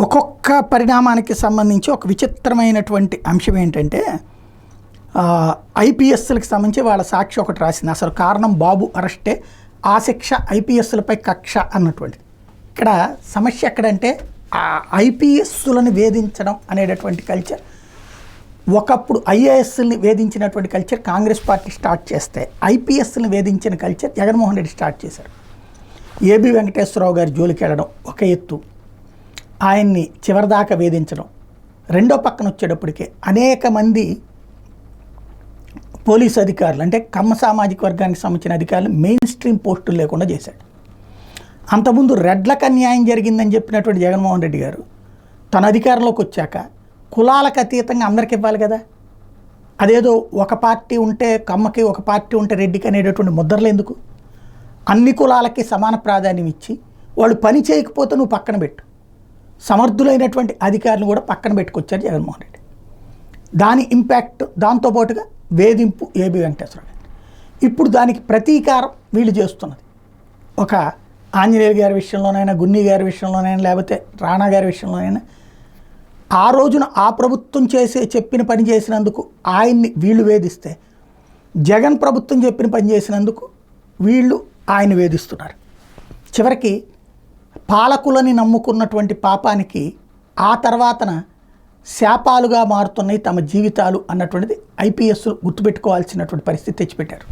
ఒక్కొక్క పరిణామానికి సంబంధించి ఒక విచిత్రమైనటువంటి అంశం ఏంటంటే ఐపీఎస్లకు సంబంధించి వాళ్ళ సాక్షి ఒకటి రాసింది. అసలు కారణం బాబు అరెస్టే, ఆ శిక్ష ఐపీఎస్లపై కక్ష అన్నటువంటిది. ఇక్కడ సమస్య ఎక్కడంటే ఆ ఐపీఎస్లను వేధించడం అనేటటువంటి కల్చర్, ఒకప్పుడు ఐఏఎస్ని వేధించినటువంటి కల్చర్ కాంగ్రెస్ పార్టీ స్టార్ట్ చేస్తే ఐపీఎస్ని వేధించిన కల్చర్ జగన్మోహన్ రెడ్డి స్టార్ట్ చేశారు. ఏబి వెంకటేశ్వరరావు గారి జోలికి వెళ్ళడం ఒక ఎత్తు, ఆయన్ని చివరిదాకా వేధించడం రెండో పక్కన వచ్చేటప్పటికే అనేక మంది పోలీసు అధికారులు, అంటే కమ్మ సామాజిక వర్గానికి సంబంధించిన అధికారులు మెయిన్ స్ట్రీమ్ పోస్టులు లేకుండా చేశాడు. అంతకుముందు రెడ్లకు అన్యాయం జరిగిందని చెప్పినటువంటి జగన్మోహన్ రెడ్డి గారు తన అధికారంలోకి వచ్చాక కులాలకు అతీతంగా అందరికి ఇవ్వాలి కదా, అదేదో ఒక పార్టీ ఉంటే కమ్మకి, ఒక పార్టీ ఉంటే రెడ్డికి అనేటటువంటి ముద్రలు ఎందుకు? అన్ని కులాలకి సమాన ప్రాధాన్యం ఇచ్చి వాళ్ళు పని చేయకపోతే నువ్వు పక్కన పెట్టు, సమర్థులైనటువంటి అధికారులు కూడా పక్కన పెట్టుకొచ్చారు జగన్మోహన్ రెడ్డి. దాని ఇంపాక్ట్, దాంతోపాటుగా వేధింపు ఏబి వెంకటేశ్వరరావు గారు. ఇప్పుడు దానికి ప్రతీకారం వీళ్ళు చేస్తున్నది. ఒక ఆంజనేయులు గారి విషయంలోనైనా, గున్ని గారి విషయంలోనైనా, లేకపోతే రాణా గారి విషయంలోనైనా ఆ రోజున ఆ ప్రభుత్వం చెప్పిన పని చేసినందుకు ఆయన్ని వీళ్ళు వేధిస్తే, జగన్ ప్రభుత్వం చెప్పిన పని చేసినందుకు వీళ్ళు ఆయన వేధిస్తున్నారు. చివరికి పాలకులని నమ్ముకున్నటువంటి పాపానికి ఆ తర్వాతన శాపాలుగా మారుతున్నాయి తమ జీవితాలు అన్నటువంటిది ఐపీఎస్లు గుర్తుపెట్టుకోవాల్సినటువంటి పరిస్థితి తెచ్చిపెట్టారు.